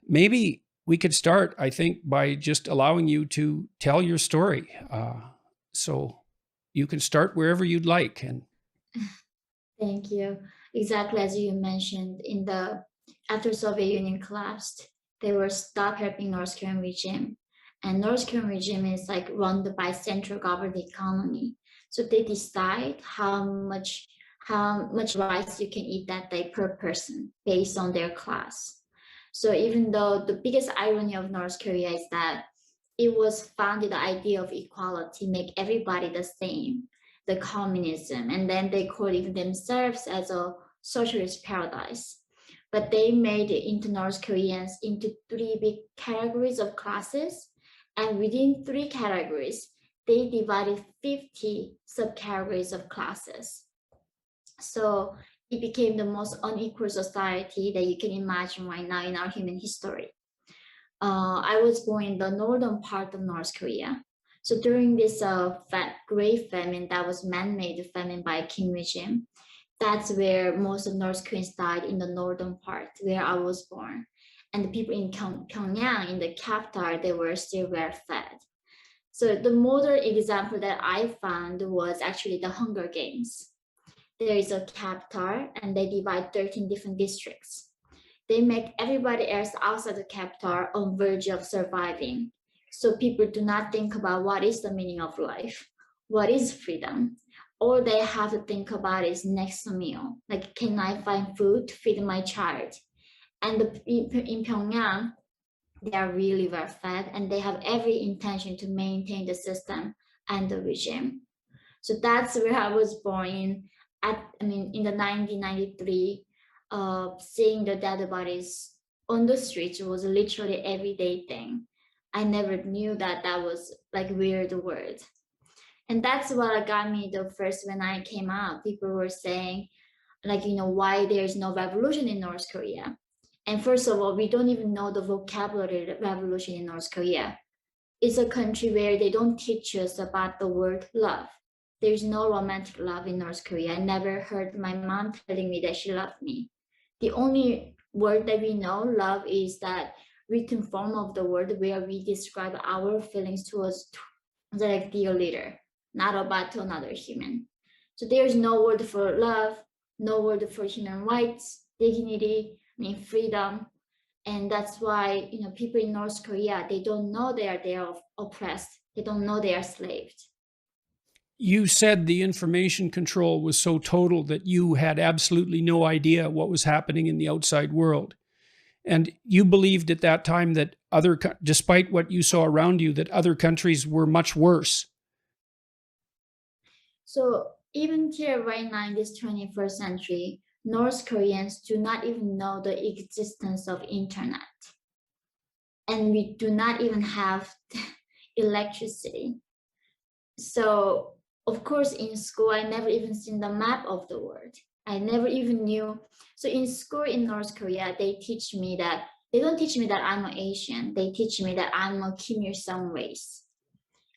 Maybe we could start, I think, by just allowing you to tell your story. So you can start wherever you'd like. And Thank you. Exactly as you mentioned, after Soviet Union collapsed, they were stopped helping North Korean regime. And North Korean regime is like run by central government economy. So they decide how much rice you can eat that day per person based on their class. So even though the biggest irony of North Korea is that it was founded the idea of equality, make everybody the same, the communism, and then they call it themselves as a socialist paradise. But they made into North Koreans into three big categories of classes, and within three categories, they divided 50 subcategories of classes. So it became the most unequal society that you can imagine right now in our human history. I was born in the northern part of North Korea. So during this Great Famine that was man-made famine by Kim regime, that's where most of North Koreans died, in the northern part where I was born. And the people in Pyongyang, in the capital, they were still well fed. So the modern example that I found was actually the Hunger Games. There is a capital and they divide 13 different districts. They make everybody else outside the capital on verge of surviving. So people do not think about what is the meaning of life, what is freedom. All they have to think about is next meal. Like, can I find food to feed my child? And in Pyongyang, they are really well fed and they have every intention to maintain the system and the regime. So that's where I was born in the 1993. Seeing the dead bodies on the streets was literally everyday thing. I never knew that was like weird word. And that's what got me the first when I came out. People were saying, like, why there's no revolution in North Korea. And first of all, we don't even know the vocabulary revolution in North Korea. It's a country where they don't teach us about the word love. There's no romantic love in North Korea. I never heard my mom telling me that she loved me. The only word that we know, love, is that written form of the word where we describe our feelings towards like dear leader, not about to another human. So there's no word for love, no word for human rights, dignity, freedom. And that's why, people in North Korea, they don't know they are oppressed. They don't know they are slaves. you said the information control was so total that you had absolutely no idea what was happening in the outside world. And you believed at that time that despite what you saw around you, that other countries were much worse. So even here right now in this 21st century, North Koreans do not even know the existence of internet. And we do not even have electricity. So of course in school, I never even seen the map of the world. I never even knew. So in school in North Korea, they don't teach me that I'm an Asian. They teach me that I'm a Kim Il-sung race.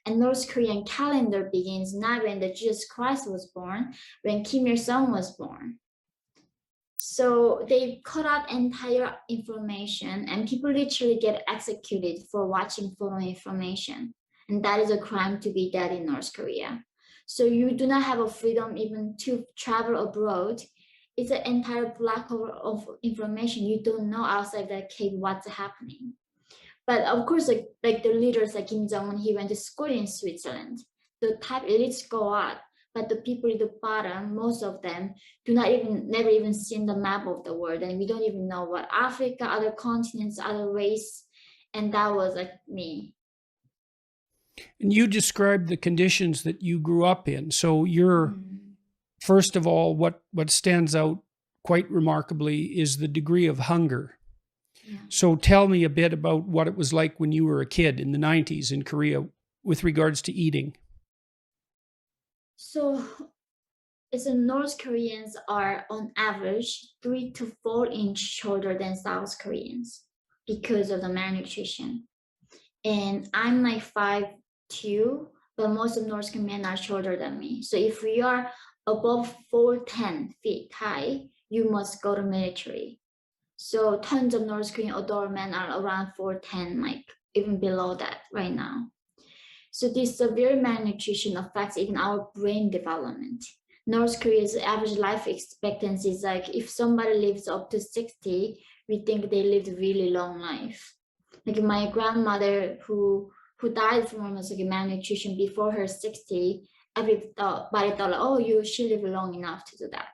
And North Korean calendar begins not when the Jesus Christ was born, when Kim Il-sung was born. So they cut out entire information and people literally get executed for watching foreign information. And that is a crime to be dead in North Korea. So you do not have a freedom even to travel abroad. It's an entire black hole of information. You don't know outside that cave what's happening. But of course, like the leaders like Kim Jong-un, he went to school in Switzerland. The top elites go out, but the people at the bottom, most of them, never even seen the map of the world. And we don't even know what Africa, other continents, other race. And that was like me. And you described the conditions that you grew up in. So first of all, what stands out quite remarkably is the degree of hunger. Yeah. So tell me a bit about what it was like when you were a kid in the 90s in Korea with regards to eating. So North Koreans are on average 3 to 4 inches shorter than South Koreans because of the malnutrition. And I'm like 5'2", but most of North Korean men are shorter than me. So if we are above 4'10" feet high, you must go to military. So tons of North Korean adult men are around 4'10", like even below that right now. So this severe malnutrition affects even our brain development. North Korea's average life expectancy is like, if somebody lives up to 60, we think they lived a really long life. Like my grandmother who died from almost like malnutrition before her 60, everybody thought like, oh, she lived long enough to do that.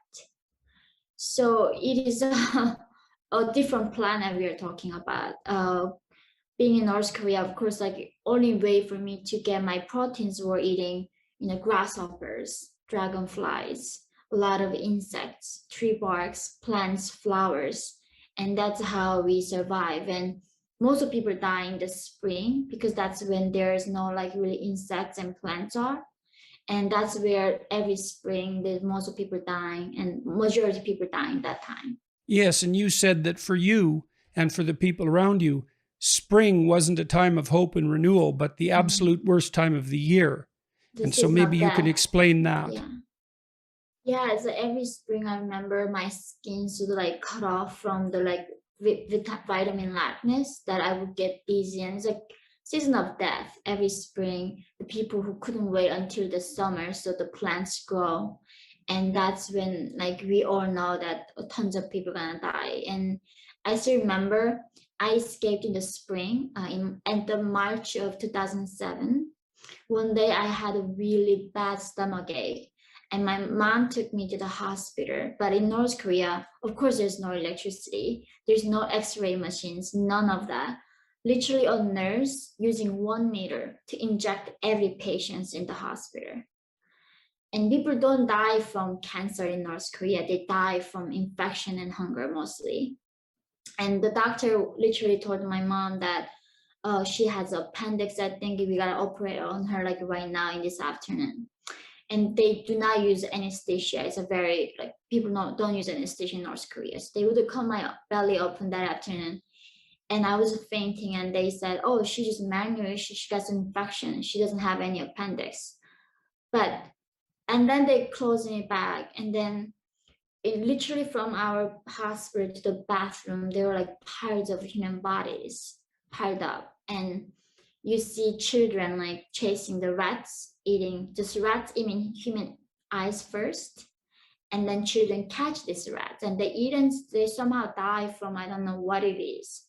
So it is a different planet we are talking about. Being in North Korea, of course, like only way for me to get my proteins were eating, grasshoppers, dragonflies, a lot of insects, tree barks, plants, flowers, and that's how we survive. And most of people die in the spring because that's when there's no like really insects and plants are. And that's where every spring there's most of people dying, and majority of people dying that time. Yes, and you said that for you and for the people around you, spring wasn't a time of hope and renewal, but the absolute worst time of the year. And so maybe you can explain that. Yeah, it's like every spring I remember my skin sort of like cut off from the like vitamin lackness that I would get dizzy, and it's like season of death every spring. The people who couldn't wait until the summer so the plants grow, and that's when like we all know that tons of people are gonna die. And I still remember I escaped in the spring at the March of 2007. One day I had a really bad stomach ache, and my mom took me to the hospital. But in North Korea, of course, there's no electricity, there's no x-ray machines, none of that. Literally a nurse using 1 meter to inject every patient in the hospital. And people don't die from cancer in North Korea, they die from infection and hunger mostly. And the doctor literally told my mom that she has appendix. I think we gotta operate on her like right now in this afternoon. And they do not use anesthesia. It's a very like people don't use anesthesia in North Korea. So they would cut my belly open that afternoon, and I was fainting. And they said, "Oh, she just malnourished. She got an infection. She doesn't have any appendix." And then they closed me back, and then literally from our hospital to the bathroom, there were like piles of human bodies piled up, and you see children like chasing the rats, eating human eyes first, and then children catch these rats and they eat, and they somehow die from I don't know what it is.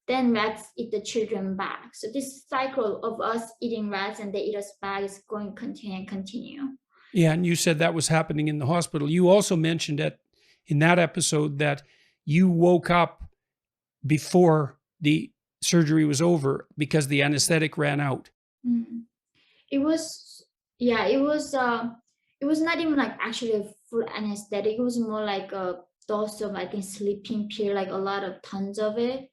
Then rats eat the children back. So this cycle of us eating rats and they eat us back is going to continue. Yeah, and you said that was happening in the hospital. You also mentioned in that episode that you woke up before the surgery was over because the anesthetic ran out. It was not even like actually a full anesthetic. It was more like a dose of I think sleeping pill, like a lot of tons of it.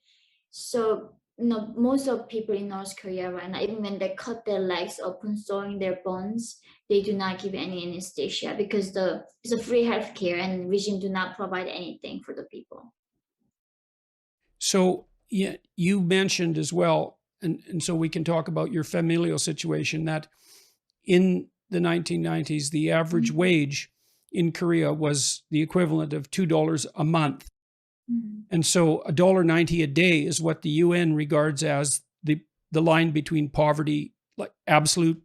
So most of people in North Korea right now, even when they cut their legs open, sewing their bones, they do not give any anesthesia because it's a free healthcare and regime do not provide anything for the people. So yeah, you mentioned as well, and so we can talk about your familial situation, that in the 1990s, the average wage in Korea was the equivalent of $2 a month. And so $1.90 a day is what the UN regards as the line between poverty, like absolute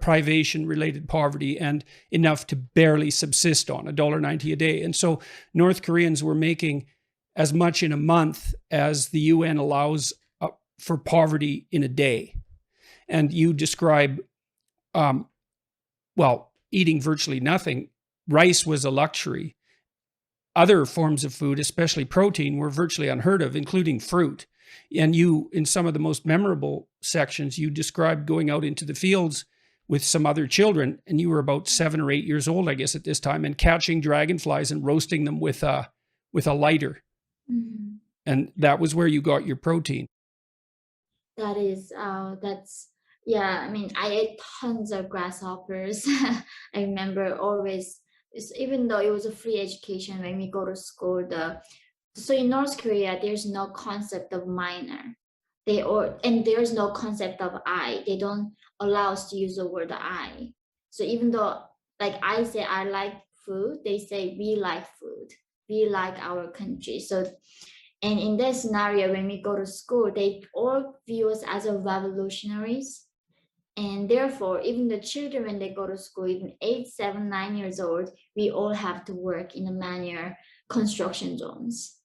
privation related poverty, and enough to barely subsist on, $1.90 a day. And so North Koreans were making as much in a month as the UN allows for poverty in a day. And you describe, eating virtually nothing. Rice was a luxury. Other forms of food, especially protein, were virtually unheard of, including fruit. And you, in some of the most memorable sections, you described going out into the fields with some other children, and you were about 7 or 8 years old, I guess, at this time, and catching dragonflies and roasting them with a lighter. And that was where you got your protein. I ate tons of grasshoppers. I remember always, even though it was a free education when we go to school, so in North Korea, there's no concept of minor. And there's no concept of I. They don't allow us to use the word I. So even though like I say I like food, they say we like food. We like our country. So And in that scenario, when we go to school, they all view us as a revolutionaries. And therefore, even the children, when they go to school, even 8, 7, 9 years old, we all have to work in a manual construction zones.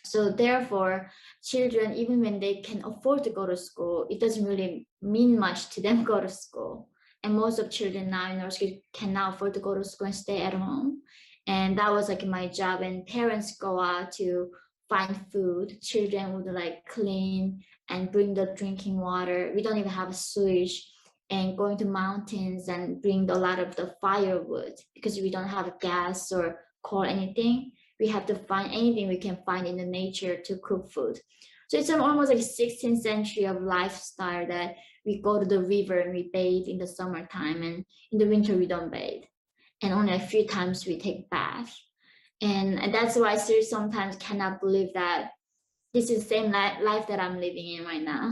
So therefore, children, even when they can afford to go to school, it doesn't really mean much to them go to school. And most of children now in our school cannot afford to go to school and stay at home. And that was like my job. And parents go out to find food. Children would like clean and bring the drinking water. We don't even have a sewage, and going to mountains and bring a lot of the firewood because we don't have gas or coal, anything. We have to find anything we can find in the nature to cook food. So it's almost like 16th century of lifestyle that we go to the river and we bathe in the summertime, and in the winter we don't bathe. And only a few times we take bath. And that's why I still sometimes cannot believe that this is the same life that I'm living in right now.